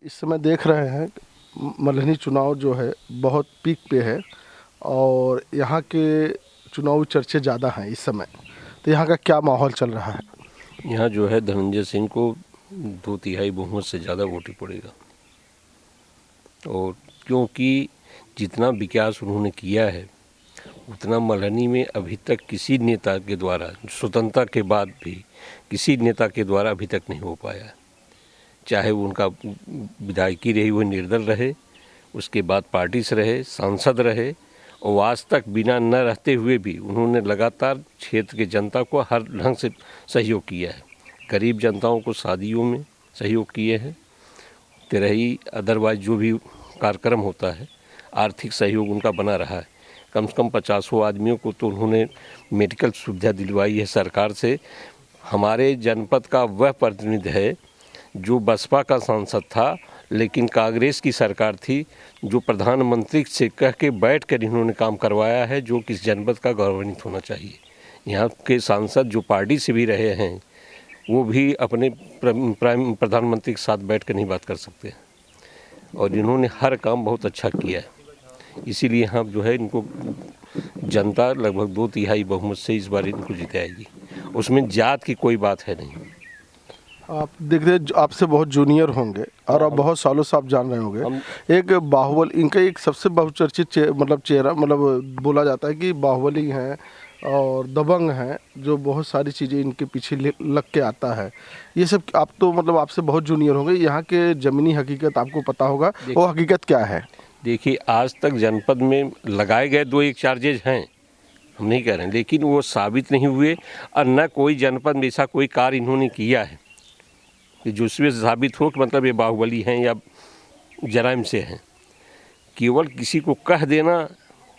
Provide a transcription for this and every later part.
इस समय देख रहे हैं मल्हनी चुनाव जो है बहुत पीक पे है और यहाँ के चुनावी चर्चे ज़्यादा हैं इस समय। तो यहाँ का क्या माहौल चल रहा है? यहाँ जो है धनंजय सिंह को 2/3 बहुमत से ज़्यादा वोट पड़ेगा। और क्योंकि जितना विकास उन्होंने किया है उतना मल्हनी में अभी तक किसी नेता के द्वारा, स्वतंत्रता के बाद भी किसी नेता के द्वारा अभी तक नहीं हो पाया। चाहे वो उनका विधायकी रही, वो निर्दल रहे, उसके बाद पार्टी से रहे, सांसद रहे, और आज तक बिना न रहते हुए भी उन्होंने लगातार क्षेत्र के जनता को हर ढंग से सहयोग किया है। गरीब जनताओं को शादियों में सहयोग किए हैं, रही अदरवाइज जो भी कार्यक्रम होता है आर्थिक सहयोग उनका बना रहा है। कम से कम 50 आदमियों को तो उन्होंने मेडिकल सुविधा दिलवाई है सरकार से। हमारे जनपद का वह प्रतिनिधि है जो बसपा का सांसद था लेकिन कांग्रेस की सरकार थी, जो प्रधानमंत्री से कह के बैठ कर इन्होंने काम करवाया है, जो किस जनपद का गौरवान्वित होना चाहिए। यहाँ के सांसद जो पार्टी से भी रहे हैं वो भी अपने प्रधानमंत्री के साथ बैठ कर नहीं बात कर सकते, और इन्होंने हर काम बहुत अच्छा किया है। इसीलिए यहाँ जो है इनको जनता लगभग 2/3 बहुमत से इस बार इनको जिताएगी। उसमें जात की कोई बात है नहीं। आप देख रहे आपसे बहुत जूनियर होंगे और आप बहुत सालों से आप जान रहे होंगे। एक बाहुबली इनका एक सबसे बहुचर्चित चेहरा बोला जाता है कि बाहुबली हैं और दबंग हैं, जो बहुत सारी चीज़ें इनके पीछे लग के आता है। ये सब आप तो आपसे बहुत जूनियर होंगे, यहाँ के ज़मीनी हकीकत आपको पता होगा, वो हकीकत क्या है? देखिए, आज तक जनपद में लगाए गए 2-1 चार्जेज हैं, हम नहीं कह रहे हैं, लेकिन वो साबित नहीं हुए और न कोई जनपद में ऐसा कोई कार्य इन्होंने किया है कि जिसमें साबित हो कि मतलब ये बाहुबली हैं या जराइम से हैं। केवल किसी को कह देना,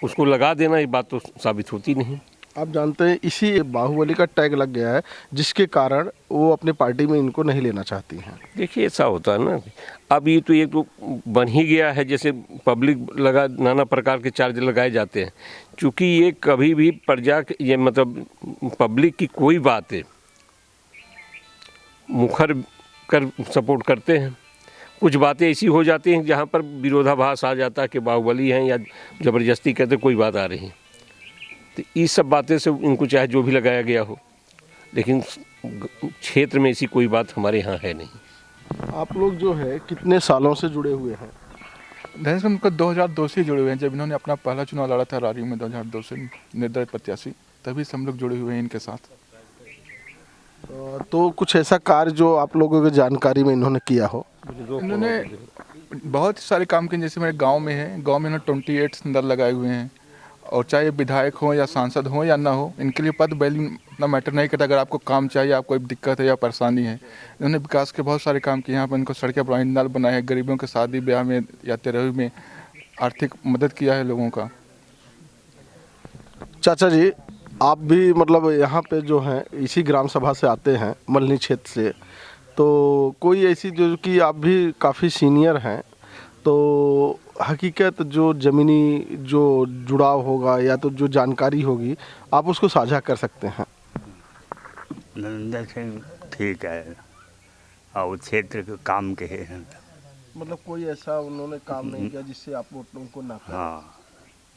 उसको लगा देना, ये बात तो साबित होती नहीं। आप जानते हैं इसी बाहुबली का टैग लग गया है जिसके कारण वो अपने पार्टी में इनको नहीं लेना चाहती हैं। देखिए, ऐसा होता है ना, अब ये तो बन ही गया है, जैसे पब्लिक लगा नाना प्रकार के चार्ज लगाए जाते हैं। क्योंकि ये कभी भी प्रजा ये मतलब पब्लिक की कोई बात है मुखर कर सपोर्ट करते हैं। कुछ बातें ऐसी हो जाती हैं जहाँ पर विरोधाभास आ जाता है कि बाहुबली हैं या ज़बरदस्ती कहते कोई बात आ रही है। तो इस सब बातें से इनको चाहे जो भी लगाया गया हो, लेकिन क्षेत्र में ऐसी कोई बात हमारे यहाँ है नहीं। आप लोग जो है कितने सालों से जुड़े हुए हैं? दरअसल उनको 2002 से जुड़े हुए हैं। जब इन्होंने अपना पहला चुनाव लड़ा था रारियों में 2002 से निर्दलीय प्रत्याशी, तभी से हम लोग जुड़े हुए हैं इनके साथ। तो कुछ ऐसा कार्य जो आप लोगों की जानकारी में इन्होंने किया हो? इन्होंने बहुत सारे काम किए। जैसे मेरे गांव में है, गांव में इन्होंने 28 नल लगाए हुए हैं, और चाहे विधायक हो या सांसद हो या ना हो, इनके लिए पद बैली ना मैटर नहीं करता। अगर आपको काम चाहिए, आपको कोई दिक्कत है या परेशानी है, इन्होंने विकास के बहुत सारे काम किए। यहाँ पर इनको सड़कें बनाई, नल बनाए हैं, गरीबों के शादी ब्याह में या तेरहवीं में आर्थिक मदद किया है लोगों का। चाचा जी, आप भी यहाँ पे जो हैं इसी ग्राम सभा से आते हैं, मल्हनी क्षेत्र से, तो कोई ऐसी जो कि आप भी काफ़ी सीनियर हैं, तो हकीकत जो ज़मीनी जो जुड़ाव होगा या तो जो जानकारी होगी आप उसको साझा कर सकते हैं। धनंजय सिंह ठीक है और क्षेत्र के काम के हैं। कोई ऐसा उन्होंने काम नहीं किया जिससे आप वोटों को ना करें? हाँ,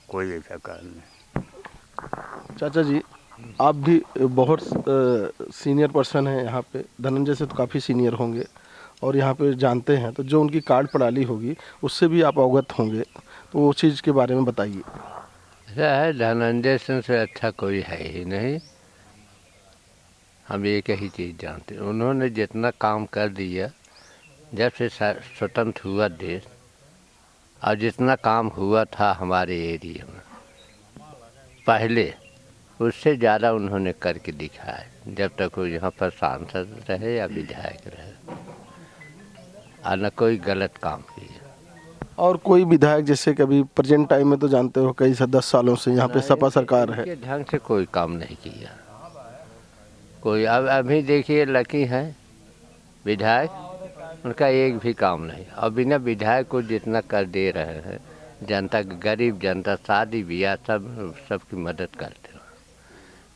कोई ऐसा कारण नहीं। चाचा जी, आप भी बहुत सीनियर पर्सन हैं यहाँ पे, धनंजय से तो काफ़ी सीनियर होंगे और यहाँ पे जानते हैं, तो जो उनकी कार्ड प्रणाली होगी उससे भी आप अवगत होंगे, तो वो चीज़ के बारे में बताइए। ऐसा है, धनंजय सिंह से अच्छा कोई है ही नहीं। हम एक ही चीज़ जानते हैं, उन्होंने जितना काम कर दिया जब से स्वतंत्र हुआ देश, और जितना काम हुआ था हमारे एरिया में पहले, उससे ज़्यादा उन्होंने करके दिखाया जब तक वो यहाँ पर सांसद रहे या विधायक रहे, और न कोई गलत काम किया। और कोई विधायक जैसे कभी प्रेजेंट टाइम में तो जानते हो कई 10 सालों से यहाँ पे सपा सरकार है, ढंग से कोई काम नहीं किया कोई। अब अभी देखिए लकी हैं विधायक, उनका एक भी काम नहीं। और बिना विधायक को जितना कर दे रहे हैं, जनता, गरीब जनता, शादी ब्याह सबकी मदद करते हो।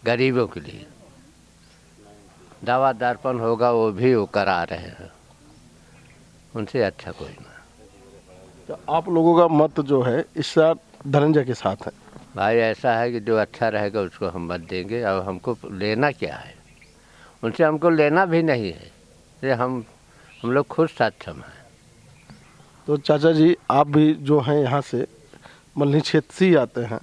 गरीबों के लिए दवा दर्पण होगा वो भी वो करा रहे हैं। उनसे अच्छा कोई ना। तो आप लोगों का मत जो है इस बार धनंजय के साथ है। भाई ऐसा है कि जो अच्छा रहेगा उसको हम मत देंगे, और हमको लेना क्या है उनसे, हमको लेना भी नहीं है, ये हम लोग खुद सक्षम हैं। तो चाचा जी आप भी जो हैं यहाँ से मल्हनी क्षेत्र से ही आते हैं,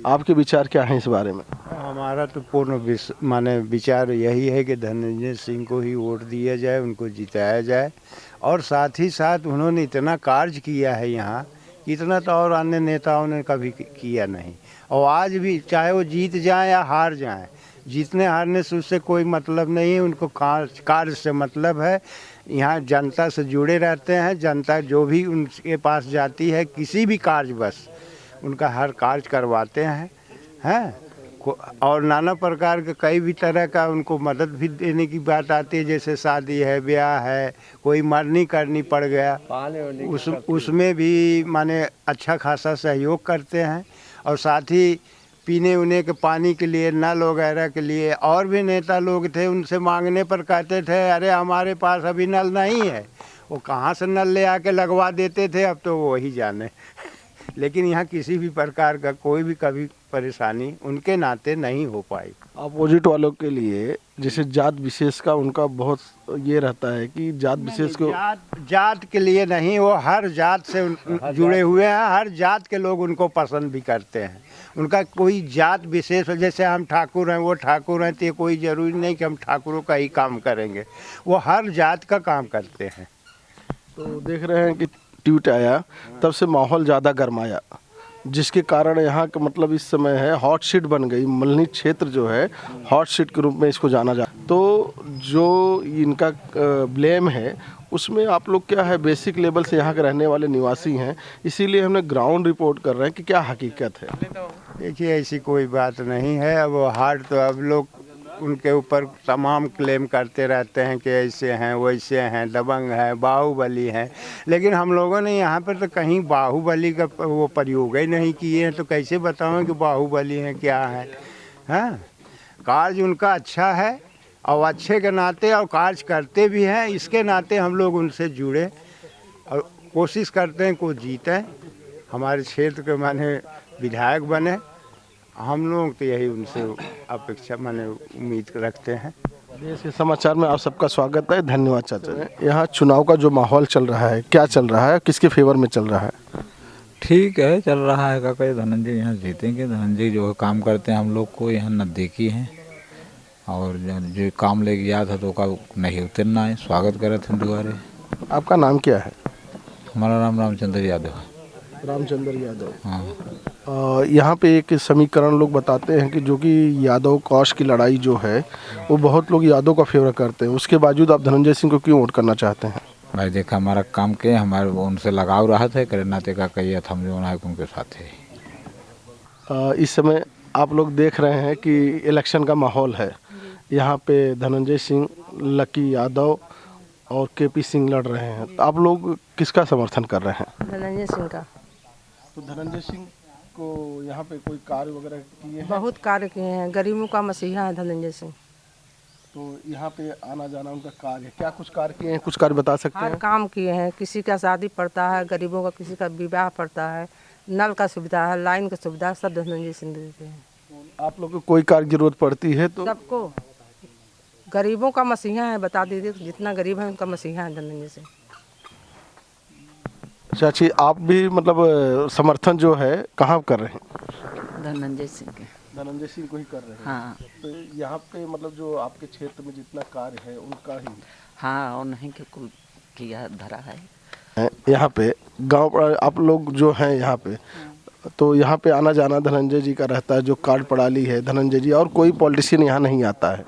आपके विचार क्या हैं इस बारे में? हमारा तो पूर्ण माने विचार यही है कि धनंजय सिंह को ही वोट दिया जाए, उनको जिताया जाए। और साथ ही साथ उन्होंने इतना कार्य किया है यहाँ, इतना तो और अन्य नेताओं ने कभी किया नहीं। और आज भी चाहे वो जीत जाए या हार जाए, जीतने हारने से उससे कोई मतलब नहीं है, उनको कार्य से मतलब है। यहाँ जनता से जुड़े रहते हैं, जनता जो भी उनके पास जाती है किसी भी कार्य बस उनका हर कार्य करवाते हैं और नाना प्रकार के कई भी तरह का उनको मदद भी देने की बात आती है, जैसे शादी है, ब्याह है, कोई मरनी करनी पड़ गया उसमें भी माने अच्छा खासा सहयोग करते हैं। और साथ ही पीने उने के पानी के लिए, नल वगैरह के लिए और भी नेता लोग थे, उनसे मांगने पर कहते थे अरे हमारे पास अभी नल नहीं है, वो कहाँ से नल ले आके लगवा देते थे, अब तो वो वही जाने। लेकिन यहाँ किसी भी प्रकार का कोई भी कभी परेशानी उनके नाते नहीं हो पाई। अपोजिट वालों के लिए जैसे जात विशेष का उनका बहुत ये रहता है कि जात विशेष को जात के लिए नहीं, वो हर जात से जुड़े हुए हैं, हर जात के लोग उनको पसंद भी करते हैं। उनका कोई जात विशेष, जैसे हम ठाकुर हैं वो ठाकुर हैं, तो कोई ज़रूरी नहीं कि हम ठाकुरों का ही काम करेंगे, वो हर जात का काम करते हैं। तो देख रहे हैं कि ट्वीट आया तब से माहौल ज़्यादा गर्माया, जिसके कारण यहाँ का मतलब इस समय है हॉट सीट बन गई। मल्हनी क्षेत्र जो है हॉट सीट के रूप में इसको जाना जा। तो जो इनका ब्लेम है उसमें आप लोग क्या है, बेसिक लेवल से यहाँ के रहने वाले निवासी हैं, इसीलिए हमने ग्राउंड रिपोर्ट कर रहे हैं कि क्या हकीकत है। देखिए ऐसी कोई बात नहीं है। अब हार्ड तो अब लोग उनके ऊपर तमाम क्लेम करते रहते हैं कि ऐसे हैं वैसे हैं, दबंग हैं, बाहुबली हैं, लेकिन हम लोगों ने यहाँ पर तो कहीं बाहुबली का वो प्रयोग ही नहीं किए हैं, तो कैसे बताऊँ कि बाहुबली हैं क्या है। हाँ, कार्य उनका अच्छा है और अच्छे के नाते और कार्य करते भी हैं, इसके नाते हम लोग उनसे जुड़े और कोशिश करते हैं को जीतें, हमारे क्षेत्र के माने विधायक बने। हम लोग तो यही उनसे अपेक्षा माने उम्मीद रखते हैं। देश के समाचार में आप सबका स्वागत है, धन्यवाद चाचा। यहाँ चुनाव का जो माहौल चल रहा है, क्या चल रहा है, किसके फेवर में चल रहा है? ठीक है, चल रहा है काका, धनंजय यहाँ जीतेंगे। धनंजय जो काम करते हैं हम लोग को यहाँ नज़दीकी हैं, और जो काम लेके गया था तो का नहीं उतरना है, स्वागत करे थे दोबारे। आपका नाम क्या है? हमारा नाम रामचंद्र यादव है। रामचंद्र यादव। हाँ, यहाँ पे एक समीकरण लोग बताते हैं कि जो कि यादव कौश की लड़ाई जो है वो बहुत लोग यादव का फेवर करते हैं, उसके बावजूद आप धनंजय सिंह को क्यों वोट करना चाहते हैं? भाई देखा हमारा काम के हमारे उनसे लगाव रहा था, करे नाते का कहिए हम जो नायक उनके साथ है। इस समय आप लोग देख रहे हैं कि इलेक्शन का माहौल है। यहाँ पे धनंजय सिंह, लकी यादव और केपी सिंह लड़ रहे हैं। तो आप लोग किसका समर्थन कर रहे हैं? धनंजय सिंह का। तो धनंजय सिंह को यहाँ पे कोई कार्य वगैरह किए हैं? बहुत कार्य किए हैं, गरीबों का मसीहा है धनंजय सिंह। तो यहाँ पे आना जाना उनका कार्य है, क्या कुछ कार्य किए हैं, कुछ कार्य बता सकते हर हैं? काम किए हैं, किसी का शादी पड़ता है, गरीबों का किसी का विवाह पड़ता है, नल का सुविधा है, लाइन का सुविधा, सब धनंजय सिंह देते हैं। आप लोग को कोई कार्य की जरूरत पड़ती है तो? सबको, गरीबों का मसीहा है, बता दीजिए, जितना गरीब है उनका मसीहा है धनंजय सिंह। चाची आप भी मतलब समर्थन जो है कहाँ कर रहे हैं? धनंजय सिंह के। धनंजय सिंह को ही कर रहे हैं। हाँ तो यहाँ पे मतलब जो आपके क्षेत्र में जितना कार्य है उनका ही? हाँ, उन्हीं के कुल किया धरा है। यहाँ पे गांव आप लोग जो हैं यहाँ पे, तो यहाँ पे आना जाना धनंजय जी का रहता है, जो कार्ड पड़ाली है धनंजय जी, और कोई पॉलिटिशियन यहाँ नहीं आता है?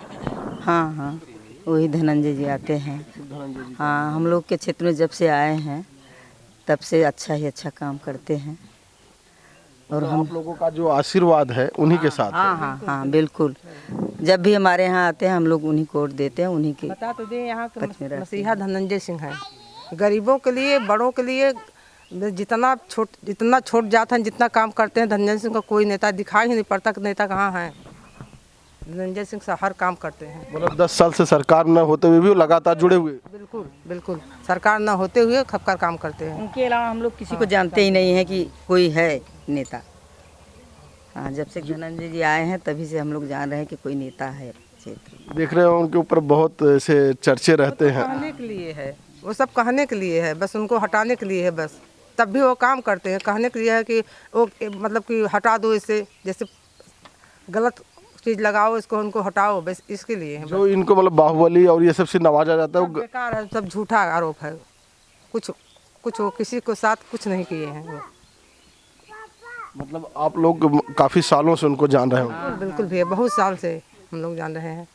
हाँ हाँ, वही धनंजय जी आते हैं। हाँ, हम लोग के क्षेत्र में जब से आए हैं तब से अच्छा ही अच्छा काम करते हैं, और तो हम आप लोगों का जो आशीर्वाद है उन्हीं के साथ है। हाँ हाँ हाँ बिल्कुल, जब भी हमारे यहाँ आते हैं हम लोग उन्हीं को वोट देते हैं, उन्हीं के। बता तो दें, यहाँ पथ में के रहते मसीहा धनंजय सिंह है। गरीबों के लिए, बड़ों के लिए, जितना छोट जात हैं, जितना काम करते हैं धनंजय सिंह का कोई नेता दिखाई ही नहीं पड़ता कि नेता कहाँ है। धनंजय सिंह से हर काम करते हैं। मतलब 10 साल से सरकार न होते हुए भी वो लगातार जुड़े हुए। बिल्कुल बिल्कुल, सरकार न होते हुए खपकर काम करते हैं। उनके अलावा हम लोग किसी को जानते ही नहीं है कि कोई है नेता। हाँ, जब से धनंजय जी आए हैं तभी से हम लोग जान रहे हैं कि कोई नेता है क्षेत्र। देख रहे हो उनके ऊपर बहुत ऐसे चर्चे रहते हैं। कहने के लिए है, वो सब कहने के लिए है, बस उनको हटाने के लिए है बस। तब भी वो काम करते हैं, कहने के लिए है कि वो मतलब कि हटा दो इसे, जैसे गलत चीज़ लगाओ इसको, उनको हटाओ, बस इसके लिए है। जो इनको मतलब बाहुबली और ये सबसे नवाजा जाता है सब बेकार है, सब झूठा आरोप है। कुछ वो किसी को साथ कुछ नहीं किए हैं वो। मतलब आप लोग काफ़ी सालों से उनको जान रहे हो। बिल्कुल भैया, बहुत साल से हम लोग जान रहे हैं।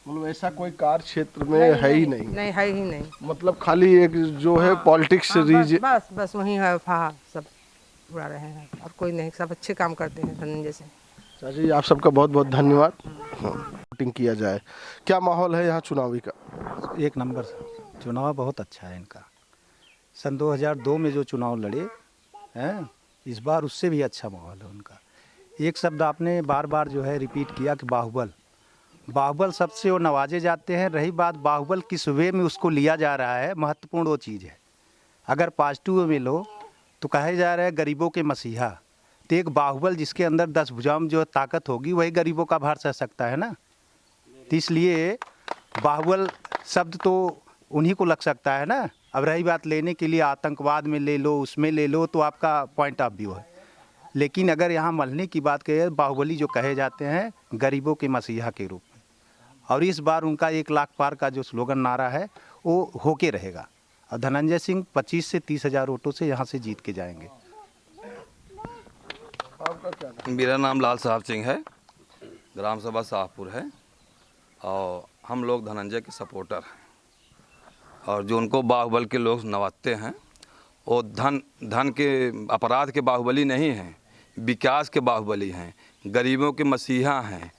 मतलब ऐसा कोई कार्य क्षेत्र में है ही नहीं। नहीं है ही नहीं। मतलब खाली एक जो है पॉलिटिक्स रीजन। बस वही है, फहा सब उड़ा रहे हैं और कोई नहीं, सब अच्छे काम करते हैं धनंजय सिंह। चाचा जी, आप सबका बहुत बहुत धन्यवाद। वोटिंग किया जाए, क्या माहौल है यहाँ चुनावी का? एक नंबर चुनाव बहुत अच्छा है इनका। सन 2002 में जो चुनाव लड़े हैं, इस बार उससे भी अच्छा माहौल है उनका। एक शब्द आपने बार बार जो है रिपीट किया कि बाहुबल शब्द से वो नवाजे जाते हैं। रही बात बाहुबल किस वे में उसको लिया जा रहा है, महत्वपूर्ण वो चीज़ है। अगर पॉजिटिव में लो तो कहे जा रहा है गरीबों के मसीहा, तो एक बाहुबल जिसके अंदर 10 भुजाओं में जो ताकत होगी वही गरीबों का भार सह सकता है ना। तो इसलिए बाहुबल शब्द तो उन्हीं को लग सकता है ना। अब रही बात लेने के लिए आतंकवाद में ले लो, उसमें ले लो, तो आपका पॉइंट ऑफ व्यू है। लेकिन अगर यहाँ मलने की बात करें, बाहुबली जो कहे जाते हैं गरीबों के मसीहा के रूप में। और इस बार उनका 1 लाख पार का जो स्लोगन नारा है वो होके रहेगा। और धनंजय सिंह 25 से 30 हज़ार वोटों से यहाँ से जीत के जाएंगे। मेरा नाम लाल साहब सिंह है, ग्राम सभा शाहपुर है, और हम लोग धनंजय के सपोर्टर हैं। और जो उनको बाहुबल के लोग नवाजते हैं वो धन के अपराध के बाहुबली नहीं हैं, विकास के बाहुबली हैं, गरीबों के मसीहा हैं,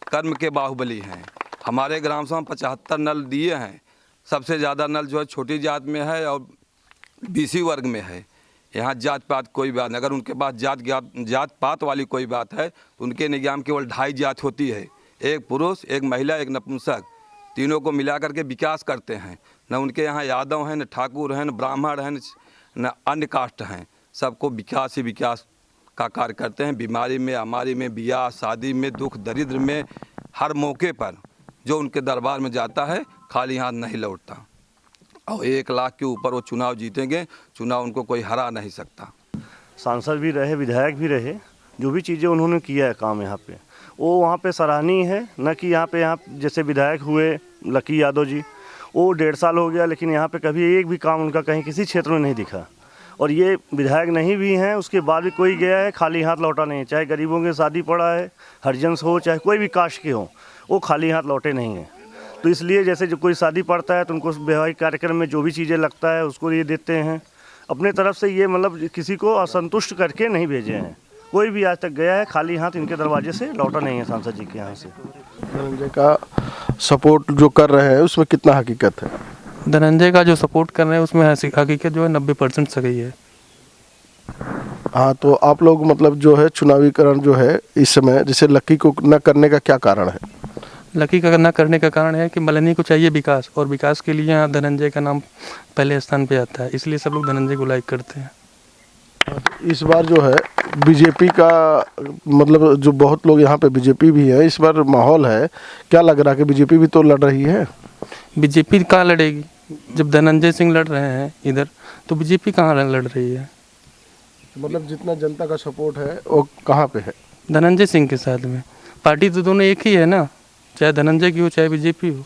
कर्म के बाहुबली हैं। हमारे ग्राम सभा में 75 नल दिए हैं। सबसे ज़्यादा नल जो है छोटी जात में है और BC वर्ग में है। यहाँ जात पात कोई बात नहीं। अगर उनके पास जात पात वाली कोई बात है तो उनके निगम केवल 2.5 जात होती है, एक पुरुष, एक महिला, एक नपुंसक। तीनों को मिला करके विकास करते हैं। न उनके यहाँ यादव हैं, न ठाकुर हैं, न ब्राह्मण हैं, न अन्य कास्ट हैं। सबको विकास ही विकास का कार्य करते हैं। बीमारी में, हमारी में, ब्याह शादी में, दुख दरिद्र में, हर मौके पर जो उनके दरबार में जाता है खाली हाथ नहीं लौटता। और 1 लाख के ऊपर वो चुनाव जीतेंगे। चुनाव उनको कोई हरा नहीं सकता। सांसद भी रहे, विधायक भी रहे, जो भी चीज़ें उन्होंने किया है काम यहाँ पे, वो वहाँ पे सराहनीय है। न कि यहाँ जैसे विधायक हुए लकी यादव जी, वो 1.5 साल हो गया, लेकिन यहाँ पे कभी एक भी काम उनका कहीं किसी क्षेत्र में नहीं दिखा। और ये विधायक नहीं भी हैं, उसके बाद भी कोई गया है खाली हाथ लौटा नहीं। चाहे गरीबों के शादी पड़ा है, हरिजन्स हो, चाहे कोई भी कास्ट के हो, वो खाली हाथ लौटे नहीं हैं। तो इसलिए जैसे जो कोई शादी पड़ता है तो उनको वैवाहिक कार्यक्रम में जो भी चीज़ें लगता है उसको ये देते हैं। अपने तरफ से ये मतलब किसी को असंतुष्ट करके नहीं भेजे हैं। कोई भी आज तक गया है खाली हाथ इनके दरवाजे से लौटा नहीं है सांसद जी के यहाँ से। धनंजय का सपोर्ट जो कर रहे हैं उसमें कितना हकीकत है? धनंजय का जो सपोर्ट कर रहे हैं उसमें हकीकत जो है 90% सही है। हाँ, तो आप लोग मतलब जो है चुनावीकरण जो है इस समय जैसे लक्की को न करने का क्या कारण है? लकी का न करने का कारण है कि मलनी को चाहिए विकास, और विकास के लिए यहाँ धनंजय का नाम पहले स्थान पे आता है, इसलिए सब लोग धनंजय को लाइक करते हैं। इस बार जो है बीजेपी का मतलब जो बहुत लोग यहाँ पे बीजेपी भी है, इस बार माहौल है, क्या लग रहा है कि बीजेपी भी तो लड़ रही है? बीजेपी कहाँ लड़ेगी? जब धनंजय सिंह लड़ रहे हैं इधर, तो बीजेपी कहाँ लड़ रही है? मतलब जितना जनता का सपोर्ट है वो कहाँ पे है? धनंजय सिंह के साथ में। पार्टी तो दोनों एक ही है ना, चाहे धनंजय की हो चाहे बीजेपी हो।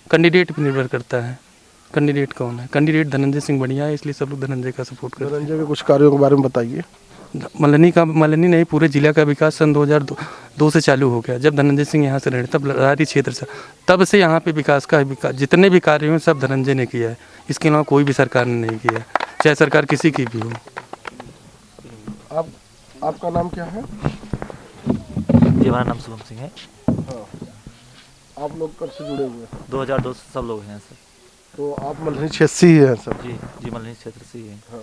कैंडिडेट पे निर्भर करता है कैंडिडेट कौन है। कैंडिडेट धनंजय सिंह बढ़िया है, इसलिए सब लोग धनंजय का सपोर्ट करते हैं। धनंजय के कुछ कार्यों के बारे में बताइए। मलनी नहीं, पूरे जिला का विकास सन 2002 से चालू हो गया। जब धनंजय सिंह यहाँ से रहे, तब लड़ारी क्षेत्र से, तब से यहाँ पे विकास जितने भी कार्य हुए सब धनंजय ने किया है। इसके अलावा कोई भी सरकार ने नहीं किया, चाहे सरकार किसी की भी हो। आपका नाम क्या है? जी, हमारा नाम शुभम सिंह है। हाँ। आप लोग कब से जुड़े हुए हैं? 2002 से सब लोग हैं सर। तो आप मलनी क्षेत्र से ही हैं सर? जी, मलनी क्षेत्र से ही हैं। हाँ।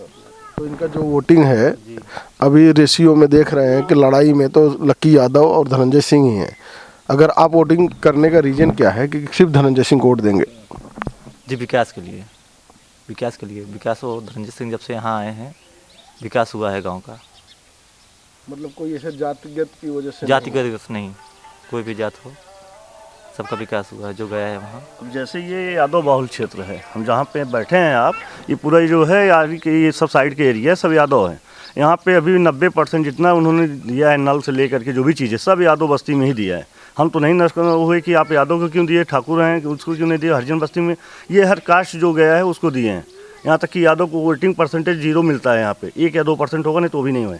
तो इनका जो वोटिंग है अभी रेशियो में देख रहे हैं कि लड़ाई में तो लकी यादव और धनंजय सिंह ही हैं। अगर आप वोटिंग करने का रीज़न क्या है कि सिर्फ धनंजय सिंह को वोट देंगे? जी विकास के लिए, विकास के लिए। विकास वो धनंजय सिंह जब से यहाँ आए हैं विकास हुआ है गांव का। मतलब कोई ऐसे जातिगत की वजह से जातिगत नहीं, कोई भी जात हो सबका विकास हुआ है जो गया है वहाँ। अब जैसे ये यादव बाहुल क्षेत्र है, हम जहाँ पे बैठे हैं आप, ये पूरा जो है यार कि ये सब साइड के एरिया सब यादव है। यहाँ पे अभी 90% जितना उन्होंने दिया है नल से लेकर के जो भी चीज़ें सब यादव बस्ती में ही दिया है। हम तो नहीं नष्ट हुए कि आप यादव को क्यों दिए, ठाकुर हैं कि उसको क्यों नहीं दिए। हरिजन बस्ती में ये हर कास्ट जो गया है उसको दिए हैं। यहाँ तक कि यादव को वोटिंग परसेंटेज 0 मिलता है यहाँ पे, 1 या 2% होगा, नहीं तो भी नहीं हुए।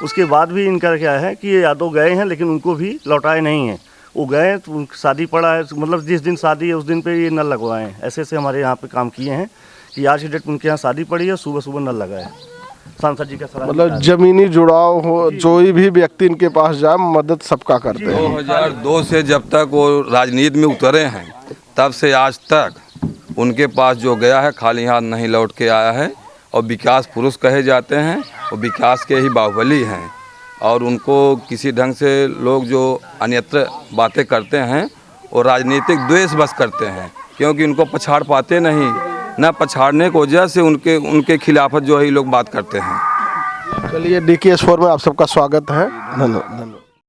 उसके बाद भी इनका क्या है कि ये यादव गए हैं लेकिन उनको भी लौटाए नहीं हैं। वो गए तो शादी पड़ा है, मतलब जिस दिन शादी है उस दिन पे ये नल लगवाए हैं। ऐसे ऐसे हमारे यहाँ पे काम किए हैं कि आज की डेट में उनके यहाँ शादी पड़ी है, सुबह सुबह नल लगा है। सांसद जी का सलाह, मतलब जमीनी जुड़ाव हो, जो भी व्यक्ति इनके पास जाए मदद सबका करते हैं। 2002 से जब तक वो राजनीति में उतरे हैं तब से आज तक उनके पास जो गया है खाली हाथ नहीं लौट के आया है। और विकास पुरुष कहे जाते हैं, वो विकास के ही बाहुबली हैं। और उनको किसी ढंग से लोग जो अन्यत्र बातें करते हैं वो राजनीतिक द्वेष बस करते हैं, क्योंकि उनको पछाड़ पाते नहीं, न पछाड़ने की वजह से उनके खिलाफत जो है ये लोग बात करते हैं। चलिए DKS4 में आप सबका स्वागत है। धन्यवाद।